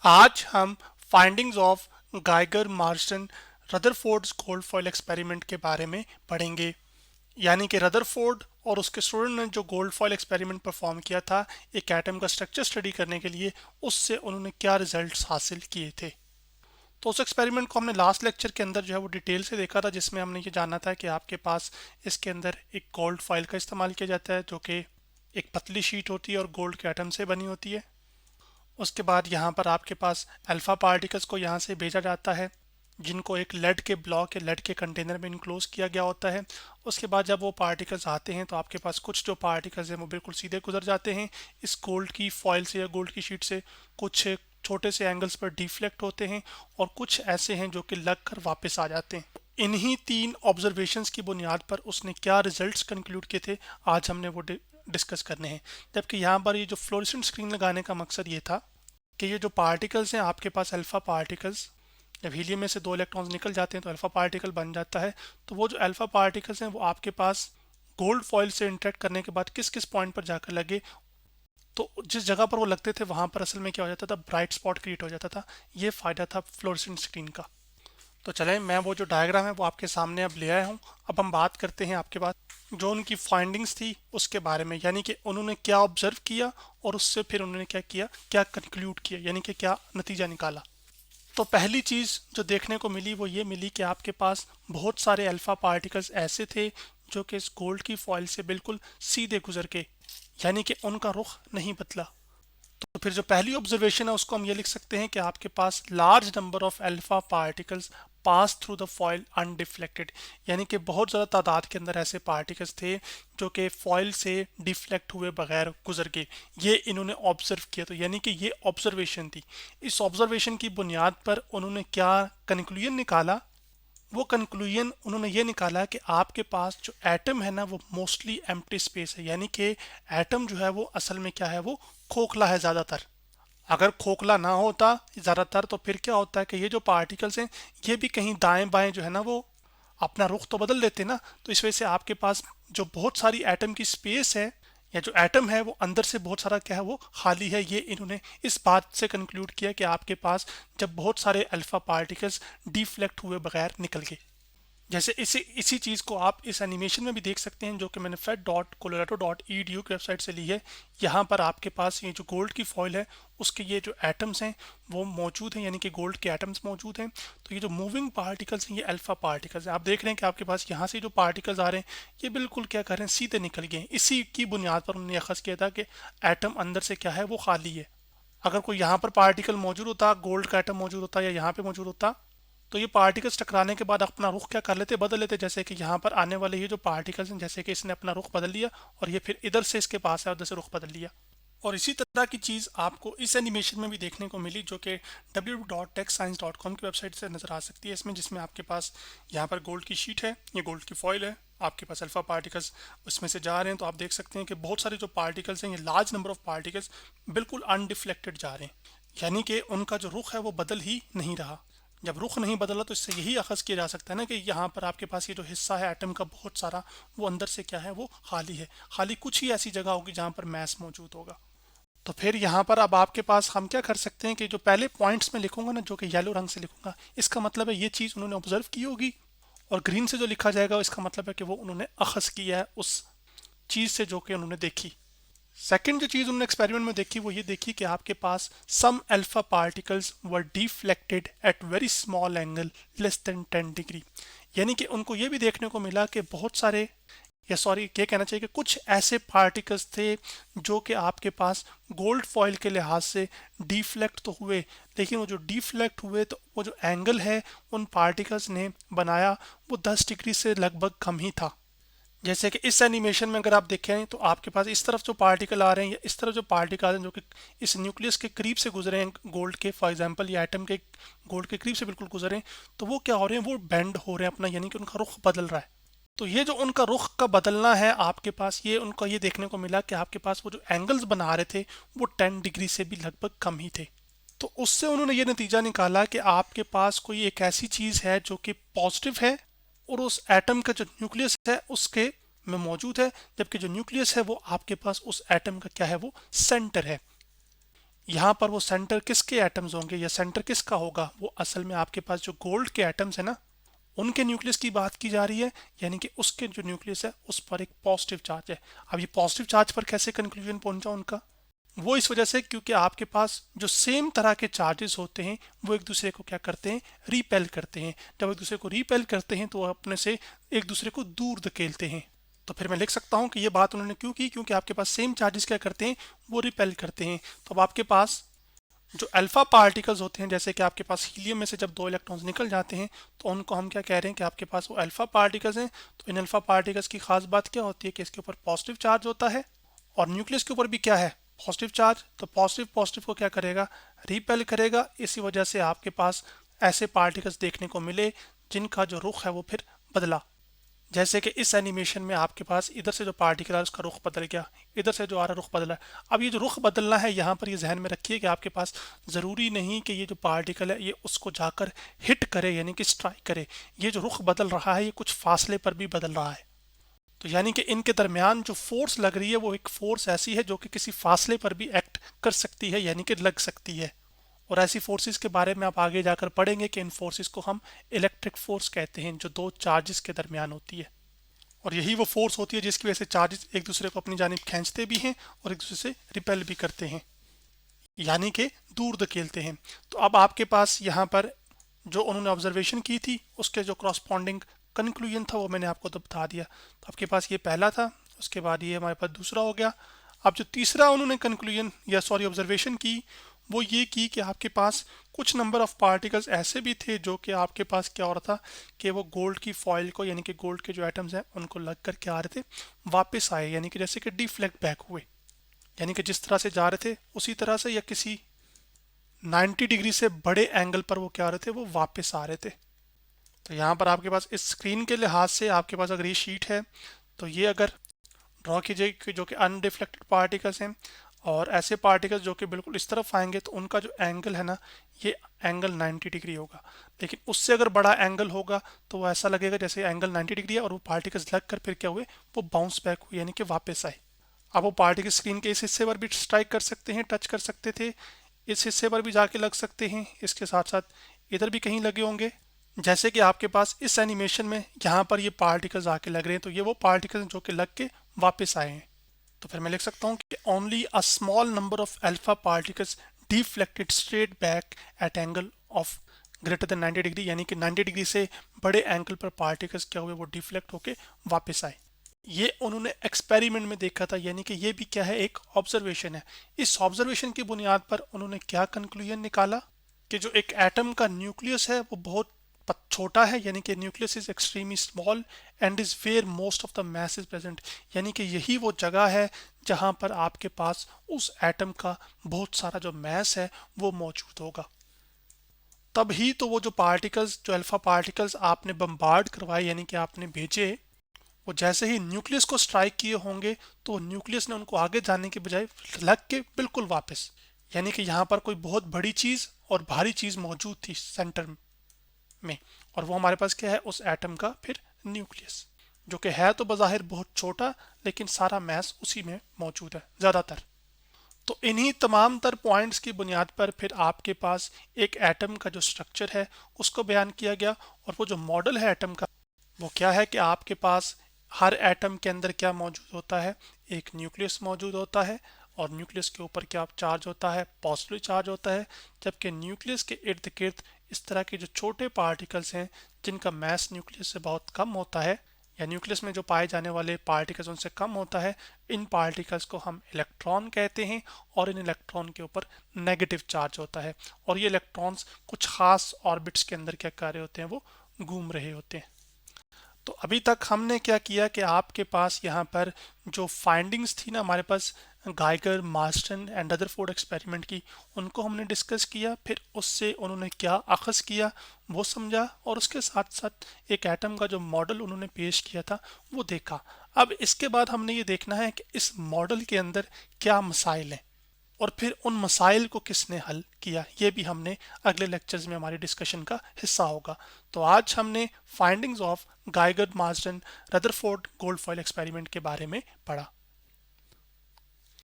आज हम findings of Geiger Marsden Rutherford's gold foil experiment के बारे में पढ़ेंगे। यानी कि रदरफोर्ड और उसके स्टूडेंट ने जो गोल्ड फॉइल एक्सपेरिमेंट परफॉर्म किया था एक एटम का स्ट्रक्चर स्टडी करने के लिए, उससे उन्होंने क्या रिजल्ट्स हासिल किए थे। तो उस एक्सपेरिमेंट को हमने लास्ट लेक्चर के अंदर जो है वो डिटेल से देखा था, जिसमें हमने ये जाना था कि आपके पास इसके अंदर एक गोल्ड फॉइल का इस्तेमाल किया जाता है जो कि एक पतली शीट होती है और गोल्ड के एटम से बनी होती है। उसके बाद यहाँ पर आपके पास अल्फ़ा पार्टिकल्स को यहाँ से भेजा जाता है, जिनको एक लेड के ब्लॉक या लेड के कंटेनर में इनक्लोज किया गया होता है। उसके बाद जब वो पार्टिकल्स आते हैं तो आपके पास कुछ जो पार्टिकल्स हैं वो बिल्कुल सीधे गुजर जाते हैं इस गोल्ड की फॉइल से या गोल्ड की शीट से, कुछ छोटे से एंगल्स पर डिफ्लेक्ट होते हैं और कुछ ऐसे हैं जो कि लग कर वापस आ जाते हैं। इन्हीं तीन ऑब्जर्वेशंस की बुनियाद पर उसने क्या रिजल्ट्स कंक्लूड किए थे, आज हमने वो डिस्कस करने हैं। जबकि यहाँ पर ये जो फ्लोरेसेंट स्क्रीन लगाने का मकसद ये था कि ये जो पार्टिकल्स हैं आपके पास अल्फ़ा पार्टिकल्स, जब हीलियम में से दो इलेक्ट्रॉन्स निकल जाते हैं तो अल्फ़ा पार्टिकल बन जाता है। तो वो जो अल्फ़ा पार्टिकल्स हैं वो आपके पास गोल्ड फॉइल से इंटरेक्ट करने के बाद किस किस पॉइंट पर जाकर लगे, तो जिस जगह पर वो लगते थे वहां पर असल में क्या हो जाता था, ब्राइट स्पॉट क्रिएट हो जाता था। ये फ़ायदा था फ्लोरेसेंट स्क्रीन का। तो चलें, मैं वो जो डायग्राम है वो आपके सामने अब ले आया हूँ। अब हम बात करते हैं आपके पास जो उनकी फाइंडिंग्स थी उसके बारे में, यानी कि उन्होंने क्या ऑब्जर्व किया और उससे फिर उन्होंने क्या किया, क्या कंक्लूड किया, यानी कि क्या नतीजा निकाला। तो पहली चीज़ जो देखने को मिली वो ये मिली कि आपके पास बहुत सारे अल्फ़ा पार्टिकल्स ऐसे थे जो कि इस गोल्ड की फॉइल से बिल्कुल सीधे गुजर के, यानी कि उनका रुख नहीं बदला। तो फिर जो पहली ऑब्जर्वेशन है उसको हम ये लिख सकते हैं कि आपके पास large number of alpha particles pass through the foil undeflected, यानी कि बहुत ज़्यादा तादाद के अंदर ऐसे पार्टिकल्स थे जो कि फॉइल से डिफ्लेक्ट हुए बगैर गुजर गए। ये इन्होंने ऑब्जर्व किया, तो यानी कि ये ऑब्जर्वेशन थी। इस ऑब्जर्वेशन की बुनियाद पर उन्होंने क्या कंक्लूजन निकाला, वो कंक्लूजन उन्होंने ये निकाला कि आपके पास जो एटम है ना वो मोस्टली एम्प्टी स्पेस है, यानी कि एटम जो है वो असल में क्या है, वो खोखला है ज़्यादातर। अगर खोखला ना होता ज़्यादातर तो फिर क्या होता है कि ये जो पार्टिकल्स हैं ये भी कहीं दाएं बाएं जो है ना वो अपना रुख तो बदल लेते ना। तो इस वजह से आपके पास जो बहुत सारी एटम की स्पेस है या जो एटम है वो अंदर से बहुत सारा क्या है वो खाली है। ये इन्होंने इस बात से कंक्लूड किया कि आपके पास जब बहुत सारे अल्फा पार्टिकल्स डिफ्लेक्ट हुए बगैर निकल गए। जैसे इसी चीज़ को आप इस एनिमेशन में भी देख सकते हैं जो कि मैंने fed.colorado.edu की वेबसाइट से ली है। यहाँ पर आपके पास ये जो गोल्ड की फॉइल है उसके ये जो एटम्स हैं वो मौजूद हैं, यानी कि गोल्ड के एटम्स मौजूद हैं। तो ये जो मूविंग पार्टिकल्स हैं ये अल्फा पार्टिकल्स हैं। आप देख रहे हैं कि आपके पास यहाँ से जो पार्टिकल्स आ रहे हैं ये बिल्कुल क्या कर रहे हैं, सीधे निकल गए हैं। इसी की बुनियाद पर उन्होंने अखज़ किया था कि एटम अंदर से क्या है वो खाली है। अगर कोई यहाँ पर पार्टिकल मौजूद होता, गोल्ड का एटम मौजूद होता या यहाँ पे मौजूद होता, तो ये पार्टिकल्स टकराने के बाद अपना रुख क्या कर लेते, बदल लेते। जैसे कि यहाँ पर आने वाले ये जो पार्टिकल्स हैं, जैसे कि इसने अपना रुख बदल लिया और ये फिर इधर से इसके पास है, उधर से रुख बदल लिया। और इसी तरह की चीज़ आपको इस एनिमेशन में भी देखने को मिली जो कि www.techscience.com की वेबसाइट से नज़र आ सकती है इसमें, जिसमें आपके पास यहाँ पर गोल्ड की शीट है, ये गोल्ड की फॉइल है, आपके पास अल्फ़ा पार्टिकल्स उसमें से जा रहे हैं। तो आप देख सकते हैं कि बहुत सारे जो पार्टिकल्स हैं ये लार्ज नंबर ऑफ पार्टिकल्स बिल्कुल अनडिफ्लेक्टेड जा रहे हैं, यानी कि उनका जो रुख है वो बदल ही नहीं रहा। जब रुख नहीं बदला तो इससे यही अखज़ किया जा सकता है ना कि यहाँ पर आपके पास ये जो हिस्सा है एटम का बहुत सारा, वो अंदर से क्या है वो खाली है। खाली कुछ ही ऐसी जगह होगी जहाँ पर मैस मौजूद होगा। तो फिर यहाँ पर अब आपके पास हम क्या कर सकते हैं कि जो पहले पॉइंट्स में लिखूंगा ना, जो कि येलो रंग से लिखूंगा, इसका मतलब है ये चीज़ उन्होंने ऑब्जर्व की होगी। और ग्रीन से जो लिखा जाएगा इसका मतलब है कि वो उन्होंने अखज़ किया है उस चीज़ से जो कि उन्होंने देखी। सेकंड जो चीज़ उन्होंने एक्सपेरिमेंट में देखी वो ये देखी कि आपके पास some alpha particles were deflected at very small angle less than 10 degree. यानी कि उनको ये भी देखने को मिला कि बहुत सारे, या सॉरी ये कहना चाहिए कि कुछ ऐसे पार्टिकल्स थे जो कि आपके पास गोल्ड फॉइल के लिहाज से डिफ्लेक्ट तो हुए, लेकिन वो जो डिफ्लेक्ट हुए तो वो जो एंगल है उन पार्टिकल्स ने बनाया वो 10 डिग्री से लगभग कम ही था। जैसे कि इस एनिमेशन में अगर आप देखें तो आपके पास इस तरफ जो पार्टिकल आ रहे हैं या इस तरफ जो पार्टिकल हैं जो कि इस न्यूक्लियस के करीब से गुजरे हैं गोल्ड के, फॉर एग्जांपल या एटम के गोल्ड के करीब से बिल्कुल गुजरे हैं, तो वो क्या हो रहे हैं, वो बेंड हो रहे हैं अपना, यानी कि उनका रुख बदल रहा है। तो ये जो उनका रुख का बदलना है आपके पास, ये उनका ये देखने को मिला कि आपके पास वो जो एंगल्स बना रहे थे वो 10 डिग्री से भी लगभग कम ही थे। तो उससे उन्होंने ये नतीजा निकाला कि आपके पास कोई एक ऐसी चीज़ है जो कि पॉजिटिव है और उस एटम का जो न्यूक्लियस है उसके में मौजूद है, जबकि जो न्यूक्लियस है वो आपके पास उस एटम का क्या है वो सेंटर है। यहाँ पर वो सेंटर किसके एटम्स होंगे या सेंटर किसका होगा, वो असल में आपके पास जो गोल्ड के एटम्स है ना, उनके न्यूक्लियस की बात की जा रही है, यानी कि उसके जो न्यूक्लियस है उस पर एक पॉजिटिव चार्ज है। अब ये पॉजिटिव चार्ज पर कैसे कंक्लूजन पहुंचा उनका, वो इस वजह से क्योंकि आपके पास जो सेम तरह के चार्जेस होते हैं वो एक दूसरे को क्या करते हैं, रिपेल करते हैं। जब एक दूसरे को रिपेल करते हैं तो वो अपने से एक दूसरे को दूर धकेलते हैं। तो फिर मैं लिख सकता हूँ कि ये बात उन्होंने क्यों की, क्योंकि आपके पास सेम चार्जेस क्या करते हैं, वो रिपेल करते हैं। तो अब आपके पास जो अल्फा पार्टिकल्स होते हैं, जैसे कि आपके पास हीलियम में से जब दो इलेक्ट्रॉन्स निकल जाते हैं तो उनको हम क्या कह रहे हैं कि आपके पास वो अल्फा पार्टिकल्स हैं। तो इन अल्फा पार्टिकल्स की खास बात क्या होती है कि इसके ऊपर पॉजिटिव चार्ज होता है और न्यूक्लियस के ऊपर भी क्या है, पॉजिटिव चार्ज। तो पॉजिटिव पॉजिटिव को क्या करेगा, रिपेल करेगा। इसी वजह से आपके पास ऐसे पार्टिकल्स देखने को मिले जिनका जो रुख है वो फिर बदला। जैसे कि इस एनिमेशन में आपके पास इधर से जो पार्टिकल है उसका रुख बदल गया, इधर से जो आ रहा रुख बदला है। अब ये जो रुख बदलना है यहाँ पर ये जहन में रखिए कि आपके पास ज़रूरी नहीं कि ये जो पार्टिकल है ये उसको जाकर हिट करे यानी कि स्ट्राइक करे। ये जो रुख बदल रहा है ये कुछ फासले पर भी बदल रहा है। तो यानी कि इनके दरमियान जो फोर्स लग रही है वो एक फोर्स ऐसी है जो कि किसी फासले पर भी एक्ट कर सकती है यानी कि लग सकती है। और ऐसी फोर्सेस के बारे में आप आगे जाकर पढ़ेंगे कि इन फोर्सेस को हम इलेक्ट्रिक फोर्स कहते हैं, जो दो चार्जेस के दरमियान होती है। और यही वो फोर्स होती है जिसकी वजह से चार्जेस एक दूसरे को अपनी जानिब खींचते भी हैं और एक दूसरे से रिपेल भी करते हैं, यानी कि दूर धकेलते हैं। तो अब आपके पास यहाँ पर जो उन्होंने ऑब्जर्वेशन की थी उसके जो करस्पॉन्डिंग कंक्लूजन था वो मैंने आपको तो बता दिया। तो आपके पास ये पहला था, उसके बाद ये हमारे पास दूसरा हो गया। अब जो तीसरा उन्होंने कंक्लूजन या सॉरी ऑब्जर्वेशन की वो ये की कि आपके पास कुछ नंबर ऑफ पार्टिकल्स ऐसे भी थे जो कि आपके पास क्या हो रहा था कि वो गोल्ड की फॉइल को यानी कि गोल्ड के जो एटम्स हैं उनको लग कर के आ रहे थे, वापस आए, यानी कि जैसे कि डिफ्लेक्ट बैक हुए, यानी कि जिस तरह से जा रहे थे उसी तरह से या किसी 90 डिग्री से बड़े एंगल पर वो क्या आ रहे थे, वो वापस आ रहे थे। तो यहाँ पर आपके पास इस स्क्रीन के लिहाज से आपके पास अगर ये शीट है तो ये अगर ड्रॉ कीजिए कि जो कि अनडिफ्लेक्टेड पार्टिकल्स हैं और ऐसे पार्टिकल्स जो कि बिल्कुल इस तरफ आएंगे तो उनका जो एंगल है ना ये एंगल 90 डिग्री होगा। लेकिन उससे अगर बड़ा एंगल होगा तो वो ऐसा लगेगा जैसे एंगल 90 डिग्री है और वो पार्टिकल्स लग कर फिर क्या हुए, वो बाउंस बैक हुए यानी कि वापस आए। अब वो पार्टिकल स्क्रीन के इस हिस्से पर भी स्ट्राइक कर सकते हैं, टच कर सकते थे, इस हिस्से पर भी जाके लग सकते हैं, इसके साथ साथ इधर भी कहीं लगे होंगे। जैसे कि आपके पास इस एनिमेशन में यहाँ पर ये पार्टिकल्स आके लग रहे हैं तो ये वो पार्टिकल्स जो कि लग के वापस आए हैं। तो फिर मैं लिख सकता हूँ कि only a small number of alpha particles deflected straight back at angle of greater than 90 degree, यानी कि 90 डिग्री से बड़े एंगल पर पार्टिकल्स क्या हुए, वो डिफ्लेक्ट होके वापस आए। ये उन्होंने एक्सपेरिमेंट में देखा था, यानी कि ये भी क्या है, एक ऑब्जर्वेशन है। इस ऑब्जर्वेशन की बुनियाद पर उन्होंने क्या कंक्लूजन निकाला कि जो एक एटम का न्यूक्लियस है वो बहुत छोटा है, यानी कि nucleus is extremely small and is where most of the mess is present, यानी कि यही वो जगह है जहां पर आपके पास उस एटम का बहुत सारा जो मैस है वो मौजूद होगा। तभी तो वो जो पार्टिकल्स, जो अल्फा पार्टिकल्स आपने बम्बार्ड करवाए यानी कि आपने भेजे, वो जैसे ही न्यूक्लियस को स्ट्राइक किए होंगे तो न्यूक्लियस ने उनको आगे जाने के बजाय लग के बिल्कुल वापस, यानी कि यहाँ पर कोई बहुत बड़ी चीज और भारी चीज मौजूद थी सेंटर में, और वो हमारे पास क्या है, उस एटम का फिर न्यूक्लियस, जो कि है तो बज़ाहिर बहुत छोटा लेकिन सारा मैस उसी में मौजूद है ज़्यादातर। तो इन्हीं तमाम तर पॉइंट्स की बुनियाद पर फिर आपके पास एक एटम का जो स्ट्रक्चर है उसको बयान किया गया। और वो जो मॉडल है एटम का वो क्या है कि आपके पास हर एटम के अंदर क्या मौजूद होता है, एक न्यूक्लियस मौजूद होता है और न्यूक्लियस के ऊपर क्या चार्ज होता है, पॉजिटिव चार्ज होता है। जबकि न्यूक्लियस के इर्द गिर्द इस तरह के जो छोटे पार्टिकल्स हैं जिनका मैस न्यूक्लियस से बहुत कम होता है या न्यूक्लियस में जो पाए जाने वाले पार्टिकल्स उनसे कम होता है, इन पार्टिकल्स को हम इलेक्ट्रॉन कहते हैं और इन इलेक्ट्रॉन के ऊपर नेगेटिव चार्ज होता है। और ये इलेक्ट्रॉन्स कुछ खास ऑर्बिट्स के अंदर क्या कर रहे होते हैं, वो घूम रहे होते हैं। तो अभी तक हमने क्या किया कि आपके पास यहाँ पर जो फाइंडिंग्स थी ना हमारे पास Geiger, Marsden and Rutherford experiment की, उनको हमने डिस्कस किया, फिर उससे उन्होंने क्या अखज़ किया वो समझा, और उसके साथ साथ एक एटम का जो मॉडल उन्होंने पेश किया था वो देखा। अब इसके बाद हमने ये देखना है कि इस मॉडल के अंदर क्या मसाइल हैं और फिर उन मसाइल को किसने हल किया, ये भी हमने अगले लेक्चर्स में हमारी डिस्कशन का हिस्सा होगा। तो आज हमने findings of Geiger, Marston, Rutherford gold foil experiment के बारे में पढ़ा।